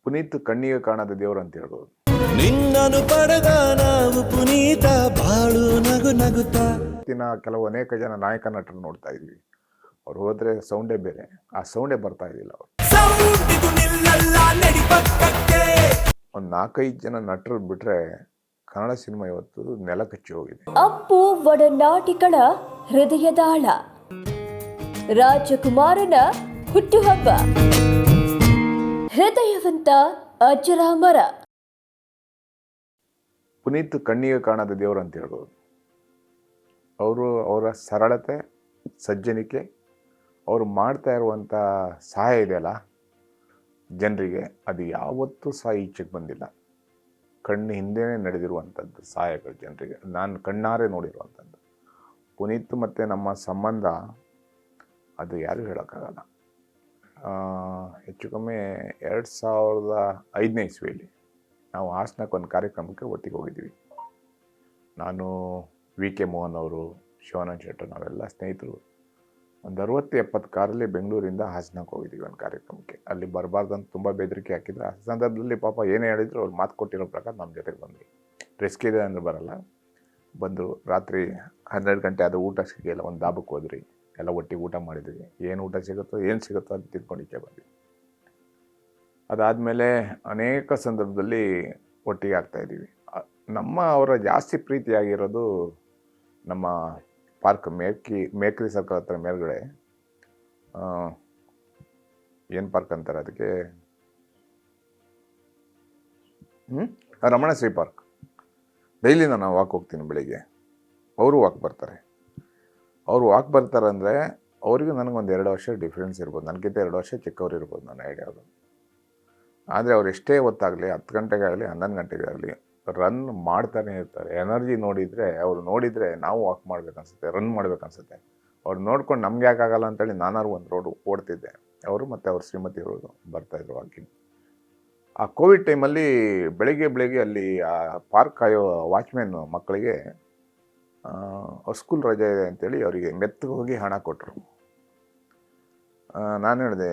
ಪುನೀತ್ ಕಣ್ಣಿಗೆ ಕಾಣದ ದೇವರು ಅಂತ ಹೇಳ್ಬೋದು. ನಿನ್ನನು ಪಡೆದ ನಾವು ಪುನೀತ ಬಾಳು ನಗು ನಗುತ್ತಾ. ಕೆಲವು ಅನೇಕ ಜನ ನಾಯಕ ನಟರು ನೋಡ್ತಾ ಇದ್ವಿ, ಅವ್ರು ಹೋದ್ರೆ ಸೌಂಡೇ ಬೇರೆ, ಆ ಸೌಂಡೇ ಬರ್ತಾ ಇದ್ದಿಲ್ಲ. ಅವರು ಒಂದು 4-5 ಜನ ನಟರು ಬಿಟ್ರೆ ಕನ್ನಡ ಸಿನಿಮಾ ಇವತ್ತು ನೆಲ ಕಚ್ಚಿ ಹೋಗಿದೆ. ಅಪ್ಪು ಒಡನಾಟಿಗಳ ಹೃದಯದಾಳ, ರಾಜಕುಮಾರನ ಹುಟ್ಟುಹಬ್ಬ, ಹೃದಯವಂತ ಅಜರಾಮರ. ಪುನೀತ್ ಕಣ್ಣಿಗೆ ಕಾಣದ ದೇವರು ಅಂತ ಹೇಳ್ಬೋದು. ಅವರ ಸರಳತೆ, ಸಜ್ಜನಿಕೆ, ಅವರು ಮಾಡ್ತಾ ಇರುವಂಥ ಸಹಾಯ ಇದೆಯಲ್ಲ ಜನರಿಗೆ, ಅದು ಯಾವತ್ತೂ ಸಹ ಈಚೆಗೆ ಬಂದಿಲ್ಲ. ಕಣ್ಣು ಹಿಂದೆಯೇ ನಡೆದಿರುವಂಥದ್ದು ಸಹಾಯಗಳು ಜನರಿಗೆ, ನಾನು ಕಣ್ಣಾರೆ ನೋಡಿರುವಂಥದ್ದು. ಪುನೀತ್ ಮತ್ತು ನಮ್ಮ ಸಂಬಂಧ ಅದು ಯಾರೂ ಹೇಳೋಕ್ಕಾಗಲ್ಲ. ಹೆಚ್ಚು ಕಮ್ಮಿ 2005ನೇ ಇಸ್ವಿಯಲ್ಲಿ ನಾವು ಹಾಸನಕ್ಕೆ ಒಂದು ಕಾರ್ಯಕ್ರಮಕ್ಕೆ ಒಟ್ಟಿಗೆ ಹೋಗಿದ್ವಿ. ನಾನು, ವಿ.ಕೆ. ಮೋಹನ್ ಅವರು, ಶಿವಾನಂದ ಶೆಟ್ಟರ್, ನಾವೆಲ್ಲ ಸ್ನೇಹಿತರು ಒಂದು 60-70 ಕಾರಲ್ಲಿ ಬೆಂಗಳೂರಿಂದ ಹಾಸನಕ್ಕೆ ಹೋಗಿದ್ದೀವಿ ಒಂದು ಕಾರ್ಯಕ್ರಮಕ್ಕೆ. ಅಲ್ಲಿ ಬರಬಾರ್ದಂತ ತುಂಬ ಬೆದರಿಕೆ ಹಾಕಿದ್ರು. ಆ ಸಂದರ್ಭದಲ್ಲಿ ಪಾಪ ಏನೇ ಹೇಳಿದ್ರು ಅವ್ರು ಮಾತು ಕೊಟ್ಟಿರೋ ಪ್ರಕಾರ ನಮ್ಮ ಜೊತೆಗೆ ಬಂದರು. ರಿಸ್ಕ್ ಇದೆ ಅಂದರೆ ಬರಲ್ಲ. ಬಂದರು. ರಾತ್ರಿ 12 ಗಂಟೆ ಅದು ಊಟ ಸಿಗಲ್ಲ, ಒಂದು ದಾಬಕ್ಕೆ ಹೋದ್ರಿ, ಎಲ್ಲ ಒಟ್ಟಿಗೆ ಊಟ ಮಾಡಿದ್ವಿ. ಏನು ಊಟ ಸಿಗುತ್ತೋ ಏನು ಸಿಗುತ್ತೋ ಅದು ತಿಳ್ಕೊಂಡು ಈಚೆ ಬಂದ್ವಿ. ಅದಾದಮೇಲೆ ಅನೇಕ ಸಂದರ್ಭದಲ್ಲಿ ಒಟ್ಟಿಗೆ ಆಗ್ತಾಯಿದ್ದೀವಿ. ಅವರ ಜಾಸ್ತಿ ಪ್ರೀತಿಯಾಗಿರೋದು ನಮ್ಮ ಪಾರ್ಕ್ ಮೇಕ್ರಿ ಸರ್ಕಲ್ ಹತ್ರ ಮೇಲ್ಗಡೆ ಏನು ಪಾರ್ಕ್ ಅಂತಾರೆ ಅದಕ್ಕೆ, ರಮಣಶ್ರೀ ಪಾರ್ಕ್. ಡೈಲಿ ನಾನು ವಾಕ್ ಹೋಗ್ತೀನಿ ಬೆಳಿಗ್ಗೆ, ಅವರು ವಾಕ್ ಬರ್ತಾರೆ. ಅವರು ವಾಕ್ ಬರ್ತಾರಂದರೆ ಅವರಿಗೂ ನನಗೊಂದು 2 ವರ್ಷ ಡಿಫ್ರೆನ್ಸ್ ಇರ್ಬೋದು, ನನಗಿಂತ 2 ವರ್ಷ ಚಿಕ್ಕವ್ರು ಇರ್ಬೋದು ನನ್ನ ಐಡಿಯಾ ಅವರು. ಆದರೆ ಅವ್ರು ಎಷ್ಟೇ ಹೊತ್ತಾಗಲಿ, 10 ಗಂಟೆಗಾಗಲಿ 11 ಗಂಟೆಗಾಗಲಿ ರನ್ ಮಾಡ್ತಾನೆ ಇರ್ತಾರೆ. ಎನರ್ಜಿ ನೋಡಿದರೆ ನಾವು ವಾಕ್ ಮಾಡ್ಬೇಕನ್ಸುತ್ತೆ, ರನ್ ಮಾಡ್ಬೇಕನ್ಸುತ್ತೆ. ಅವ್ರು ನೋಡ್ಕೊಂಡು ನಮ್ಗೆ ಯಾಕಾಗಲ್ಲ ಅಂತೇಳಿ ನಾನಾರು ಒಂದು ರೋಡ್ ಓಡ್ತಿದ್ದೆ. ಅವರು ಮತ್ತು ಅವ್ರ ಶ್ರೀಮತಿಯವರು ಬರ್ತಾಯಿದ್ರು ವಾಕಿಂಗ್. ಆ ಕೋವಿಡ್ ಟೈಮಲ್ಲಿ ಬೆಳಿಗ್ಗೆ ಅಲ್ಲಿ ಆ ಪಾರ್ಕ್ ಕಾಯೋ ವಾಚ್ಮ್ಯಾನ್ ಮಕ್ಕಳಿಗೆ ಅವ್ರ ಸ್ಕೂಲ್ ರಜೆ ಇದೆ ಅಂತೇಳಿ ಅವರಿಗೆ ಮೆತ್ತಗೆ ಹೋಗಿ ಹಣ ಕೊಟ್ಟರು. ನಾನು ಹೇಳಿದೆ,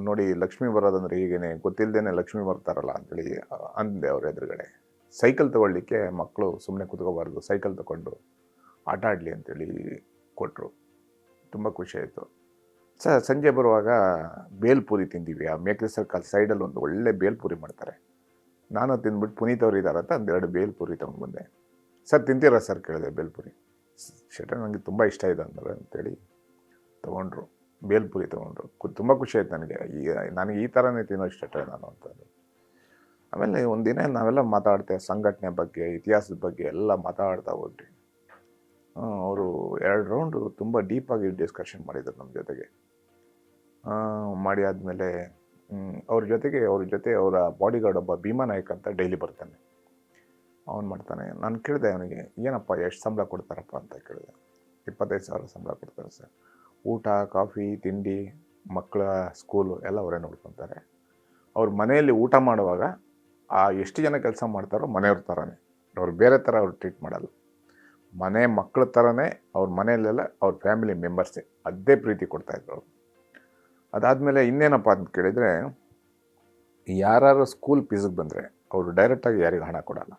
ನೋಡಿ ಲಕ್ಷ್ಮಿ ಬರೋದಂದ್ರೆ ಹೀಗೇನೆ, ಗೊತ್ತಿಲ್ಲದೇನೆ ಲಕ್ಷ್ಮಿ ಬರ್ತಾರಲ್ಲ ಅಂತೇಳಿ ಅಂದೆ ಅವ್ರ ಎದುರುಗಡೆ. ಸೈಕಲ್ ತೊಗೊಳ್ಲಿಕ್ಕೆ ಮಕ್ಕಳು ಸುಮ್ಮನೆ ಕೂತ್ಕೋಬಾರ್ದು, ಸೈಕಲ್ ತೊಗೊಂಡು ಆಟ ಆಡಲಿ ಅಂತೇಳಿ ಕೊಟ್ಟರು. ತುಂಬ ಖುಷಿಯಾಯಿತು. ಸಂಜೆ ಬರುವಾಗ ಬೇಲ್ಪುರಿ ತಿಂದೀವಿ. ಆ ಮೇಕ್ರಿ ಸರ್ಕಲ್ ಸೈಡಲ್ಲಿ ಒಂದು ಒಳ್ಳೆ ಬೇಲ್ಪುರಿ ಮಾಡ್ತಾರೆ. ನಾನು ತಿಂದ್ಬಿಟ್ಟು ಪುನೀತ್ ಅವರು ಇದ್ದಾರೆ ಅಂತ 2 ಬೇಲ್ಪುರಿ ತೊಗೊಂಡು ಬಂದೆ. ಸರ್ ತಿಂತೀರಾ ಸರ್ ಕೇಳಿದೆ ಬೇಲ್ಪುರಿ. ಶೆಟ್ಟರ್ ನನಗೆ ತುಂಬ ಇಷ್ಟ ಇದೆ ಅಂತಾರೆ ಅಂತೇಳಿ ತೊಗೊಂಡ್ರು. ಬೇಲ್ಪುರಿ ತೊಗೊಂಡ್ರು. ತುಂಬ ಖುಷಿ ಆಯ್ತು ನನಗೆ ಈ ಥರನೇ ತಿನ್ನೋ ಶೆಟ್ಟರ್ ನಾನು ಅಂತಂದು. ಆಮೇಲೆ ಒಂದಿನ ನಾವೆಲ್ಲ ಮಾತಾಡ್ತೇವೆ, ಸಂಘಟನೆ ಬಗ್ಗೆ, ಇತಿಹಾಸದ ಬಗ್ಗೆ ಎಲ್ಲ ಮಾತಾಡ್ತಾ ಹೋದ್ರಿ. ಅವರು 2 ರೌಂಡು ತುಂಬ ಡೀಪಾಗಿ ಡಿಸ್ಕಷನ್ ಮಾಡಿದರು ನಮ್ಮ ಜೊತೆಗೆ. ಮಾಡಿ ಆದಮೇಲೆ ಅವ್ರ ಜೊತೆ ಅವರ ಬಾಡಿಗಾರ್ಡ್ ಒಬ್ಬ ಭೀಮಾ ನಾಯ್ಕ್ ಅಂತ ಡೈಲಿ ಬರ್ತಾನೆ. ಅವನು ಮಾಡ್ತಾನೆ. ನಾನು ಕೇಳಿದೆ ಅವನಿಗೆ, ಏನಪ್ಪ ಎಷ್ಟು ಸಂಬಳ ಕೊಡ್ತಾರಪ್ಪ ಅಂತ ಕೇಳಿದೆ. 25,000 ಸಂಬಳ ಕೊಡ್ತಾರೆ ಸರ್. ಊಟ, ಕಾಫಿ, ತಿಂಡಿ, ಮಕ್ಕಳ ಸ್ಕೂಲು ಎಲ್ಲ ಅವರೇ ನೋಡ್ಕೊತಾರೆ. ಅವ್ರ ಮನೆಯಲ್ಲಿ ಊಟ ಮಾಡುವಾಗ ಎಷ್ಟು ಜನ ಕೆಲಸ ಮಾಡ್ತಾರೋ ಮನೆಯವ್ರ ಥರನೇ, ಅವ್ರು ಬೇರೆ ಥರ ಅವ್ರು ಟ್ರೀಟ್ ಮಾಡಲ್ಲ. ಮನೆ ಮಕ್ಕಳ ಥರನೇ ಅವ್ರ ಮನೆಯಲ್ಲೆಲ್ಲ ಅವ್ರ ಫ್ಯಾಮಿಲಿ ಮೆಂಬರ್ಸೇ, ಅದೇ ಪ್ರೀತಿ ಕೊಡ್ತಾಯಿದ್ರು ಅವರು. ಅದಾದಮೇಲೆ ಇನ್ನೇನಪ್ಪ ಅಂತ ಕೇಳಿದರೆ, ಯಾರು ಸ್ಕೂಲ್ ಫೀಸಿಗೆ ಬಂದರೆ ಅವರು ಡೈರೆಕ್ಟಾಗಿ ಯಾರಿಗೂ ಹಣ ಕೊಡಲ್ಲ,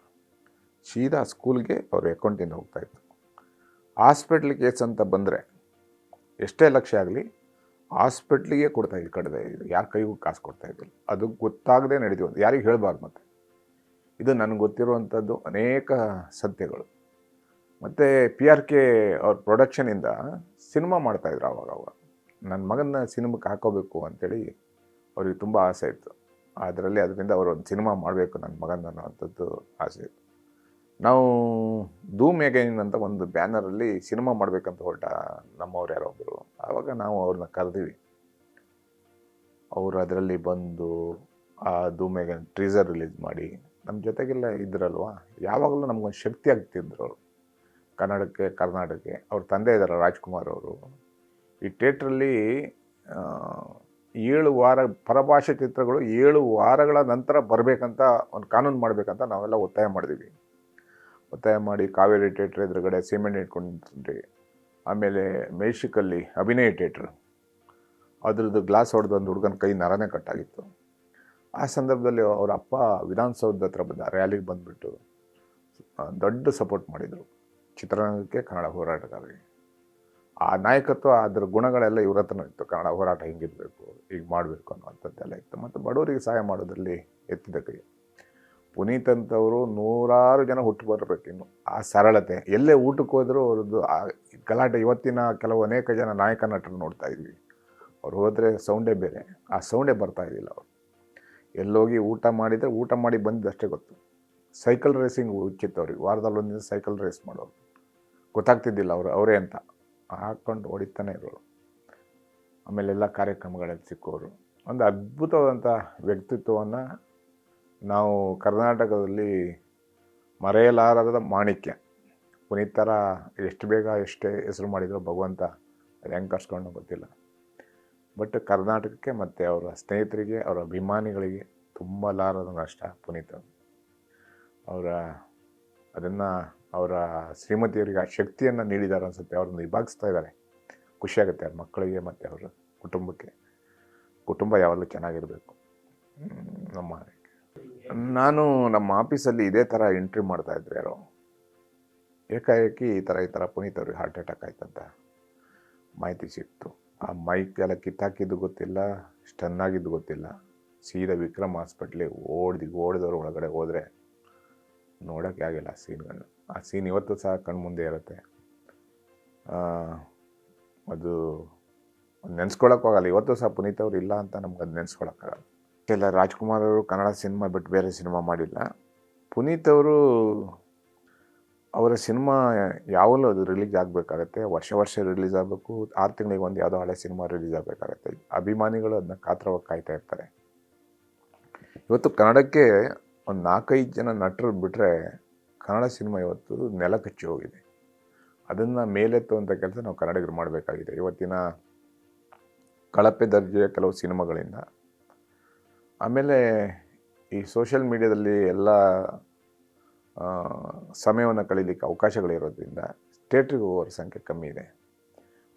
ಸೀದಾ ಸ್ಕೂಲ್ಗೆ ಅವ್ರ ಅಕೌಂಟಿಂದ ಹೋಗ್ತಾಯಿತ್ತು. ಹಾಸ್ಪಿಟ್ಲ್ ಕೇಸ್ ಅಂತ ಬಂದರೆ ಎಷ್ಟೇ ಲಕ್ಷ ಆಗಲಿ ಹಾಸ್ಪಿಟ್ಲಿಗೆ ಕೊಡ್ತಾಯಿದ್ದು, ಕಡಿದೆ ಯಾರ ಕೈಗೂ ಕಾಸು ಕೊಡ್ತಾಯಿದ್ದಿಲ್ಲ. ಅದು ಗೊತ್ತಾಗದೆ ನಡೀತೀವಿ, ಯಾರಿಗೆ ಹೇಳಬಾರ್ದು. ಮತ್ತು ಇದು ನನಗೆ ಗೊತ್ತಿರುವಂಥದ್ದು ಅನೇಕ ಸತ್ಯಗಳು. ಮತ್ತು PRK ಅವ್ರ ಪ್ರೊಡಕ್ಷನಿಂದ ಸಿನಿಮಾ ಮಾಡ್ತಾಯಿದ್ರು ಆವಾಗ. ನನ್ನ ಮಗನ ಸಿನಿಮಾಕ್ಕೆ ಹಾಕೋಬೇಕು ಅಂಥೇಳಿ ಅವ್ರಿಗೆ ತುಂಬ ಆಸೆ ಇತ್ತು. ಅದರಿಂದ ಅವರು ಒಂದು ಸಿನಿಮಾ ಮಾಡಬೇಕು ನನ್ನ ಮಗನ ಅನ್ನೋವಂಥದ್ದು ಆಸೆ ಇತ್ತು. ನಾವು ಧೂಮ್ ಅಗೈನ್ ಅಂತ ಒಂದು ಬ್ಯಾನರಲ್ಲಿ ಸಿನಿಮಾ ಮಾಡಬೇಕಂತ ಹೊರಟ ನಮ್ಮವ್ರು ಯಾರೋ ಒಬ್ಬರು. ಆವಾಗ ನಾವು ಅವ್ರನ್ನ ಕರೆದಿವಿ. ಅವರು ಅದರಲ್ಲಿ ಬಂದು ಆ ಧೂಮ್ ಅಗೈನ್ ಟ್ರೀಸರ್ ರಿಲೀಸ್ ಮಾಡಿ ನಮ್ಮ ಜೊತೆಗೆಲ್ಲ ಇದ್ರಲ್ವ, ಯಾವಾಗಲೂ ನಮಗೊಂದು ಶಕ್ತಿ ಆಗ್ತಿದ್ರು ಅವರು ಕರ್ನಾಟಕಕ್ಕೆ. ಅವ್ರ ತಂದೆ ಇದ್ದಾರೆ ರಾಜ್ಕುಮಾರ್ ಅವರು. ಈ ಥಿಯೇಟ್ರಲ್ಲಿ 7 ವಾರ ಪರಭಾಷೆ ಚಿತ್ರಗಳು 7 ವಾರಗಳ ನಂತರ ಬರಬೇಕಂತ ಒಂದು ಕಾನೂನು ಮಾಡಬೇಕಂತ ನಾವೆಲ್ಲ ಒತ್ತಾಯ ಮಾಡಿ ಕಾವೇರಿ ಥಿಯೇಟ್ರ್ ಎದುರುಗಡೆ ಸಿಮೆಂಟ್ ಇಟ್ಕೊಂಡ್ರಿ. ಆಮೇಲೆ ಮೆಷಿಕಲ್ಲಿ ಅಭಿನಯ ಥಿಯೇಟ್ರ್, ಅದ್ರದ್ದು ಗ್ಲಾಸ್ ಹೊಡೆದು ಒಂದು ಹುಡುಗನ ಕೈ ನರನೇ ಕಟ್ಟಾಗಿತ್ತು. ಆ ಸಂದರ್ಭದಲ್ಲಿ ಅವರ ಅಪ್ಪ ವಿಧಾನಸೌಧದ ಹತ್ರ ಬಂದ ರ್ಯಾಲಿಗೆ ಬಂದುಬಿಟ್ಟು ದೊಡ್ಡ ಸಪೋರ್ಟ್ ಮಾಡಿದರು ಚಿತ್ರರಂಗಕ್ಕೆ, ಕನ್ನಡ ಹೋರಾಟಗಾರರಿಗೆ. ಆ ನಾಯಕತ್ವ, ಅದರ ಗುಣಗಳೆಲ್ಲ ಇವ್ರ ಹತ್ರನೂ ಇತ್ತು. ಕನ್ನಡ ಹೋರಾಟ ಹಿಂಗಿರಬೇಕು, ಹೀಗೆ ಮಾಡಬೇಕು ಅನ್ನುವಂಥದ್ದೆಲ್ಲ ಇತ್ತು. ಮತ್ತು ಬಡವರಿಗೆ ಸಹಾಯ ಮಾಡೋದ್ರಲ್ಲಿ ಎತ್ತಿದ ಕೈ. ಪುನೀತ್ ಅಂತವರು ನೂರಾರು ಜನ ಹುಟ್ಟು ಬರಬೇಕು. ಇನ್ನು ಆ ಸರಳತೆ, ಎಲ್ಲೇ ಊಟಕ್ಕೆ ಹೋದರೂ ಅವ್ರದ್ದು ಆ ಗಲಾಟೆ. ಇವತ್ತಿನ ಕೆಲವು ಅನೇಕ ಜನ ನಾಯಕ ನಟರು ನೋಡ್ತಾ ಇದ್ವಿ, ಅವ್ರು ಹೋದರೆ ಸೌಂಡೇ ಬೇರೆ, ಆ ಸೌಂಡೇ ಬರ್ತಾ ಇದ್ದಿಲ್ಲ. ಅವರು ಎಲ್ಲೋಗಿ ಊಟ ಮಾಡಿದರೆ ಊಟ ಮಾಡಿ ಬಂದಿದ್ದಷ್ಟೇ ಗೊತ್ತು. ಸೈಕಲ್ ರೇಸಿಂಗ್ ಹುಚ್ಚಿತ್ತು ಅವ್ರಿಗೆ, ವಾರದಲ್ಲಿ ಒಂದಿನ ಸೈಕಲ್ ರೇಸ್ ಮಾಡೋರು, ಗೊತ್ತಾಗ್ತಿದ್ದಿಲ್ಲ ಅವರೇ ಅಂತ ಹಾಕ್ಕೊಂಡು ಹೊಡಿತಾನೆ ಇರೋರು. ಆಮೇಲೆ ಎಲ್ಲ ಕಾರ್ಯಕ್ರಮಗಳಲ್ಲಿ ಸಿಕ್ಕೋರು. ಒಂದು ಅದ್ಭುತವಾದಂಥ ವ್ಯಕ್ತಿತ್ವವನ್ನು ನಾವು ಕರ್ನಾಟಕದಲ್ಲಿ ಮರೆಯಲಾರದ ಮಾಣಿಕ್ಯ. ಪುನೀತ್ ಥರ ಎಷ್ಟು ಬೇಗ ಎಷ್ಟೇ ಹೆಸರು ಮಾಡಿದ್ರು ಭಗವಂತ ಅದು ಹೆಂಗೆ ಕರ್ಸ್ಕೊಂಡು ಗೊತ್ತಿಲ್ಲ. ಬಟ್ ಕರ್ನಾಟಕಕ್ಕೆ ಮತ್ತು ಅವರ ಸ್ನೇಹಿತರಿಗೆ, ಅವರ ಅಭಿಮಾನಿಗಳಿಗೆ ತುಂಬಲಾರದ ನಷ್ಟ ಪುನೀತ್. ಅದನ್ನು ಅವರ ಶ್ರೀಮತಿಯವರಿಗೆ ಆ ಶಕ್ತಿಯನ್ನು ನೀಡಿದ್ದಾರೆ ಅನಿಸುತ್ತೆ. ಅವ್ರನ್ನ ವಿಭಾಗಿಸ್ತಾ ಇದ್ದಾರೆ. ಖುಷಿಯಾಗುತ್ತೆ ಅವ್ರ ಮಕ್ಕಳಿಗೆ ಮತ್ತು ಅವರ ಕುಟುಂಬಕ್ಕೆ. ಕುಟುಂಬ ಯಾವಾಗಲೂ ಚೆನ್ನಾಗಿರಬೇಕು. ನಾನು ನಮ್ಮ ಆಫೀಸಲ್ಲಿ ಇದೇ ಥರ ಎಂಟ್ರಿ ಮಾಡ್ತಾಯಿದ್ರು ಯಾರೋ. ಏಕಾಏಕಿ ಈ ಥರ ಪುನೀತ್ ಅವ್ರಿಗೆ ಹಾರ್ಟ್ ಅಟ್ಯಾಕ್ ಆಯ್ತಂತ ಮಾಹಿತಿ ಸಿಕ್ತು. ಆ ಮೈಕ್ ಎಲ್ಲ ಕಿತ್ತಾಕಿದ್ದು ಗೊತ್ತಿಲ್ಲ, ಸ್ಟನ್ ಆಗಿದ್ದು ಗೊತ್ತಿಲ್ಲ. ಸೀದಾ ವಿಕ್ರಮ್ ಹಾಸ್ಪಿಟ್ಲಿಗೆ ಓಡಿದವ್ರು ಒಳಗಡೆ ಹೋದರೆ ನೋಡೋಕ್ಕೆ ಆಗಿಲ್ಲ ಆ ಸೀನ್ಗಳನ್ನ. ಆ ಸೀನ್ ಇವತ್ತು ಸಹ ಕಣ್ಮುಂದೆ ಇರುತ್ತೆ. ಅದು ನೆನೆಸ್ಕೊಳ್ಳೋಕ್ಕಾಗಲ್ಲ. ಇವತ್ತು ಸಹ ಪುನೀತ್ ಅವರು ಇಲ್ಲ ಅಂತ ನಮ್ಗೆ ಅದು ನೆನೆಸ್ಕೊಳ್ಳೋಕ್ಕಾಗಲ್ಲ. ಎಲ್ಲ ರಾಜ್ಕುಮಾರ್ ಅವರು ಕನ್ನಡ ಸಿನಿಮಾ ಬಿಟ್ಟು ಬೇರೆ ಸಿನಿಮಾ ಮಾಡಿಲ್ಲ. ಪುನೀತ್ ಅವರು ಅವರ ಸಿನಿಮಾ ಯಾವಾಗಲೂ ಅದು ರಿಲೀಸ್ ಆಗಬೇಕಾಗತ್ತೆ. ವರ್ಷ ರಿಲೀಸ್ ಆಗಬೇಕು. 6 ತಿಂಗಳಿಗೆ ಒಂದು ಯಾವುದೋ ಹಳೆ ಸಿನಿಮಾ ರಿಲೀಸ್ ಆಗಬೇಕಾಗತ್ತೆ. ಅಭಿಮಾನಿಗಳು ಅದನ್ನ ಕಾತರವಾಗಿ ಕಾಯ್ತಾ ಇರ್ತಾರೆ. ಇವತ್ತು ಕನ್ನಡಕ್ಕೆ ಒಂದು 4-5 ಜನ ನಟರು ಬಿಟ್ಟರೆ ಕನ್ನಡ ಸಿನಿಮಾ ಇವತ್ತು ನೆಲ ಕಚ್ಚಿ ಹೋಗಿದೆ. ಅದನ್ನು ಮೇಲೆತ್ತುವಂಥ ಕೆಲಸ ನಾವು ಕನ್ನಡಿಗರು ಮಾಡಬೇಕಾಗಿದೆ. ಇವತ್ತಿನ ಕಳಪೆ ದರ್ಜೆಯ ಕೆಲವು ಸಿನಿಮಾಗಳಿಂದ, ಆಮೇಲೆ ಈ ಸೋಷಿಯಲ್ ಮೀಡಿಯಾದಲ್ಲಿ ಎಲ್ಲ ಸಮಯವನ್ನು ಕಳೀಲಿಕ್ಕೆ ಅವಕಾಶಗಳಿರೋದ್ರಿಂದ ಥಿಯೇಟ್ರಿಗೆ ಹೋಗೋರ ಸಂಖ್ಯೆ ಕಮ್ಮಿ ಇದೆ.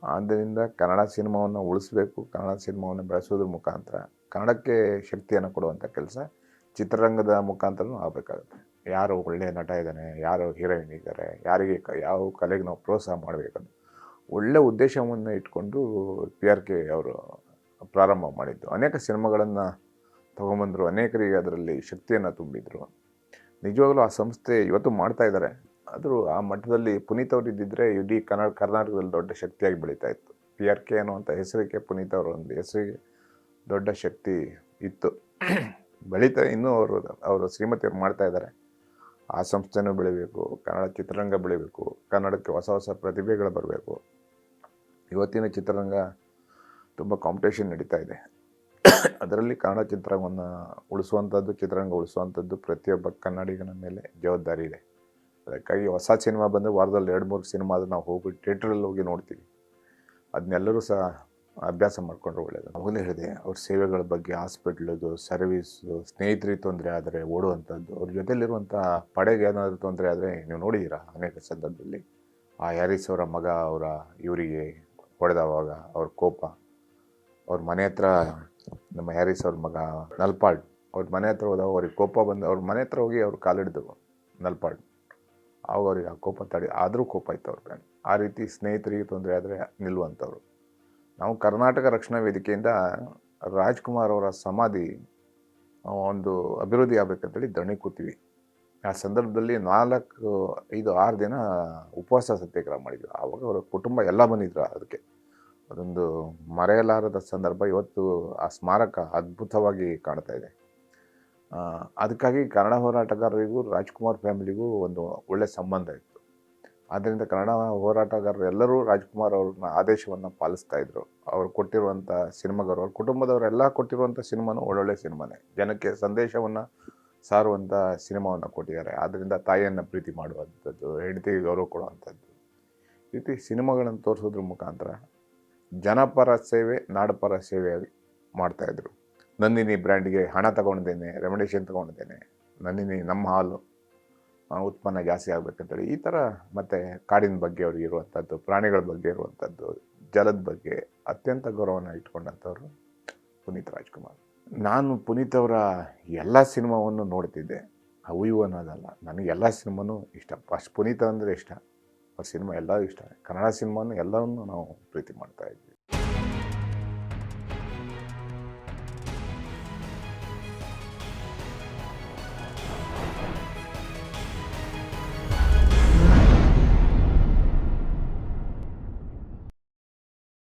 ಆದ್ದರಿಂದ ಕನ್ನಡ ಸಿನಿಮಾವನ್ನು ಉಳಿಸ್ಬೇಕು. ಕನ್ನಡ ಸಿನಿಮಾವನ್ನು ಬೆಳೆಸೋದ್ರ ಮುಖಾಂತರ ಕನ್ನಡಕ್ಕೆ ಶಕ್ತಿಯನ್ನು ಕೊಡುವಂಥ ಕೆಲಸ ಚಿತ್ರರಂಗದ ಮುಖಾಂತರನೂ ಆಗಬೇಕಾಗುತ್ತೆ. ಯಾರು ಒಳ್ಳೆಯ ನಟ ಇದ್ದಾನೆ, ಯಾರು ಹೀರೋಯಿನ್ ಇದ್ದಾರೆ, ಯಾರಿಗೆ ಯಾವ ಕಲೆಗೆ ನಾವು ಪ್ರೋತ್ಸಾಹ ಮಾಡಬೇಕಂತ ಒಳ್ಳೆಯ ಉದ್ದೇಶವನ್ನು ಇಟ್ಕೊಂಡು PRK ಅವರು ಪ್ರಾರಂಭ ಮಾಡಿದ್ದು. ಅನೇಕ ಸಿನಿಮಾಗಳನ್ನು ತೊಗೊಂಬಂದರು, ಅನೇಕರಿಗೆ ಅದರಲ್ಲಿ ಶಕ್ತಿಯನ್ನು ತುಂಬಿದರು. ನಿಜವಾಗಲೂ ಆ ಸಂಸ್ಥೆ ಇವತ್ತು ಮಾಡ್ತಾ ಇದ್ದಾರೆ. ಆದರೂ ಆ ಮಟ್ಟದಲ್ಲಿ ಪುನೀತ್ ಅವರು ಇದ್ದಿದ್ದರೆ ಇಡೀ ಕರ್ನಾಟಕದಲ್ಲಿ ದೊಡ್ಡ ಶಕ್ತಿಯಾಗಿ ಬೆಳೀತಾ ಇತ್ತು. PRK ಅನ್ನುವಂಥ ಹೆಸರಿಗೆ ಪುನೀತ್ ಅವರ ಒಂದು ಹೆಸರಿಗೆ ದೊಡ್ಡ ಶಕ್ತಿ ಇತ್ತು. ಬೆಳೀತಾ ಇನ್ನೂ ಅವರು ಶ್ರೀಮತಿಯವರು ಮಾಡ್ತಾ ಇದ್ದಾರೆ. ಆ ಸಂಸ್ಥೆನೂ ಬೆಳಿಬೇಕು, ಕನ್ನಡ ಚಿತ್ರರಂಗ ಬೆಳಿಬೇಕು, ಕನ್ನಡಕ್ಕೆ ಹೊಸ ಪ್ರತಿಭೆಗಳು ಬರಬೇಕು. ಇವತ್ತಿನ ಚಿತ್ರರಂಗ ತುಂಬ ಕಾಂಪಿಟೇಷನ್ ನಡೀತಾ ಇದೆ. ಅದರಲ್ಲಿ ಕನ್ನಡ ಚಿತ್ರರಂಗವನ್ನು ಚಿತ್ರರಂಗ ಉಳಿಸುವಂಥದ್ದು ಪ್ರತಿಯೊಬ್ಬ ಕನ್ನಡಿಗನ ಮೇಲೆ ಜವಾಬ್ದಾರಿ ಇದೆ. ಅದಕ್ಕಾಗಿ ಹೊಸ ಸಿನಿಮಾ ಬಂದರೆ ವಾರದಲ್ಲಿ 2-3 ಸಿನಿಮಾ ಆದರೂ ನಾವು ಹೋಗಿ ಥಿಯೇಟ್ರಲ್ಲಿ ಹೋಗಿ ನೋಡ್ತೀವಿ. ಅದನ್ನೆಲ್ಲರೂ ಸಹ ಅಭ್ಯಾಸ ಮಾಡಿಕೊಂಡ್ರೆ ಒಳ್ಳೆಯದು. ಅವಾಗಲೇ ಹೇಳಿದೆ, ಅವ್ರ ಸೇವೆಗಳ ಬಗ್ಗೆ, ಹಾಸ್ಪಿಟ್ಲದು ಸ್ನೇಹಿತರಿಗೆ ತೊಂದರೆ ಆದರೆ ಓಡುವಂಥದ್ದು, ಅವ್ರ ಜೊತೆಲಿರುವಂಥ ಪಡೆಗೆ ಏನಾದರೂ ತೊಂದರೆ ಆದರೆ ನೀವು ನೋಡಿದ್ದೀರಾ ಅನೇಕ ಸಂದರ್ಭದಲ್ಲಿ. ಆ ಹ್ಯಾರಿಸ್ ಅವರ ಮಗ ಇವರಿಗೆ ಹೊಡೆದವಾಗ ಅವ್ರ ಕೋಪ, ಅವ್ರ ಮನೆ ಹತ್ರ ನಮ್ಮ ಹ್ಯಾರಿಸ್ ಅವ್ರ ಮಗ ನಲ್ಪಾಡ್ ಅವ್ರ ಮನೆ ಹತ್ರ ಹೋದಾಗ ಅವ್ರಿಗೆ ಕೋಪ ಬಂದು ಅವ್ರ ಮನೆ ಹತ್ರ ಹೋಗಿ ಅವ್ರು ಕಾಲಿಡಿದ್ರು ನಲ್ಪಾಡ್. ಆವಾಗ ಅವ್ರಿಗೆ ಆ ಕೋಪ ಆದರೂ ಕೋಪ ಇತ್ತು ಅವ್ರ ಮೇಲೆ. ಆ ರೀತಿ ಸ್ನೇಹಿತರಿಗೆ ತೊಂದರೆ ಆದರೆ ನಿಲ್ಲುವಂಥವ್ರು. ನಾವು ಕರ್ನಾಟಕ ರಕ್ಷಣಾ ವೇದಿಕೆಯಿಂದ ರಾಜ್ಕುಮಾರ್ ಅವರ ಸಮಾಧಿ ಒಂದು ಅಭಿವೃದ್ಧಿ ಆಗಬೇಕಂತೇಳಿ ದಣಿ ಕೂತೀವಿ. ಆ ಸಂದರ್ಭದಲ್ಲಿ 4-5-6 ದಿನ ಉಪವಾಸ ಸತ್ಯಾಗ್ರಹ ಮಾಡಿದ್ವಿ. ಆವಾಗ ಅವರ ಕುಟುಂಬ ಎಲ್ಲ ಬಂದಿದ್ರು. ಅದಕ್ಕೆ ಅದೊಂದು ಮರೆಯಲಾರದ ಸಂದರ್ಭ. ಇವತ್ತು ಆ ಸ್ಮಾರಕ ಅದ್ಭುತವಾಗಿ ಕಾಣ್ತಾ ಇದೆ. ಅದಕ್ಕಾಗಿ ಕನ್ನಡ ಹೋರಾಟಗಾರರಿಗೂ ರಾಜ್ಕುಮಾರ್ ಫ್ಯಾಮಿಲಿಗೂ ಒಂದು ಒಳ್ಳೆಯ ಸಂಬಂಧ ಇತ್ತು. ಆದ್ದರಿಂದ ಕನ್ನಡ ಹೋರಾಟಗಾರರು ಎಲ್ಲರೂ ರಾಜ್ಕುಮಾರ್ ಅವ್ರನ್ನ ಆದೇಶವನ್ನು ಪಾಲಿಸ್ತಾ ಇದ್ರು. ಅವ್ರು ಕೊಟ್ಟಿರುವಂಥ ಸಿನಿಮಾಗಾರು, ಅವ್ರ ಕುಟುಂಬದವರೆಲ್ಲ ಕೊಟ್ಟಿರುವಂಥ ಸಿನಿಮಾನು ಒಳ್ಳೊಳ್ಳೆ ಸಿನಿಮಾನೇ, ಜನಕ್ಕೆ ಸಂದೇಶವನ್ನು ಸಾರುವಂಥ ಸಿನಿಮಾವನ್ನು ಕೊಟ್ಟಿದ್ದಾರೆ. ಆದ್ದರಿಂದ ತಾಯಿಯನ್ನು ಪ್ರೀತಿ ಮಾಡುವಂಥದ್ದು, ಹೆಂಡತಿಗೆ ಗೌರವ ಕೊಡುವಂಥದ್ದು, ಈ ರೀತಿ ಸಿನಿಮಾಗಳನ್ನು ತೋರಿಸೋದ್ರ ಮುಖಾಂತರ ಜನಪರ ಸೇವೆ, ನಾಡಪರ ಸೇವೆಯಾಗಿ ಮಾಡ್ತಾಯಿದ್ರು. ನಂದಿನಿ ಬ್ರ್ಯಾಂಡ್ಗೆ ಹಣ ತಗೊಂಡಿದ್ದೇನೆ, ರೆಮಿಡೇಷನ್ ತೊಗೊಂಡಿದ್ದೇನೆ, ನಂದಿನಿ ನಮ್ಮ ಹಾಲು ಉತ್ಪನ್ನ ಜಾಸ್ತಿ ಆಗಬೇಕಂತೇಳಿ ಈ ಥರ. ಮತ್ತು ಕಾಡಿನ ಬಗ್ಗೆ ಅವ್ರಿಗೆ ಇರುವಂಥದ್ದು, ಪ್ರಾಣಿಗಳ ಬಗ್ಗೆ ಇರುವಂಥದ್ದು, ಜಲದ ಬಗ್ಗೆ ಅತ್ಯಂತ ಗೌರವವನ್ನು ಇಟ್ಕೊಂಡಂಥವ್ರು ಪುನೀತ್ ರಾಜ್ಕುಮಾರ್. ನಾನು ಪುನೀತ್ ಅವರ ಎಲ್ಲ ಸಿನಿಮಾವನ್ನು ನೋಡ್ತಿದ್ದೆ, ಅವು ಇವು ಅನ್ನೋದಲ್ಲ, ನನಗೆ ಎಲ್ಲ ಸಿನಿಮಾನೂ ಇಷ್ಟ. ಫಸ್ಟ್ ಪುನೀತ್ ಅಂದರೆ ಇಷ್ಟ, ಅವ್ರ ಸಿನಿಮಾ ಎಲ್ಲ ಇಷ್ಟ, ಕನ್ನಡ ಸಿನಿಮಾನು ಎಲ್ಲವನ್ನು ನಾವು ಪ್ರೀತಿ ಮಾಡ್ತಾಯಿದ್ವಿ.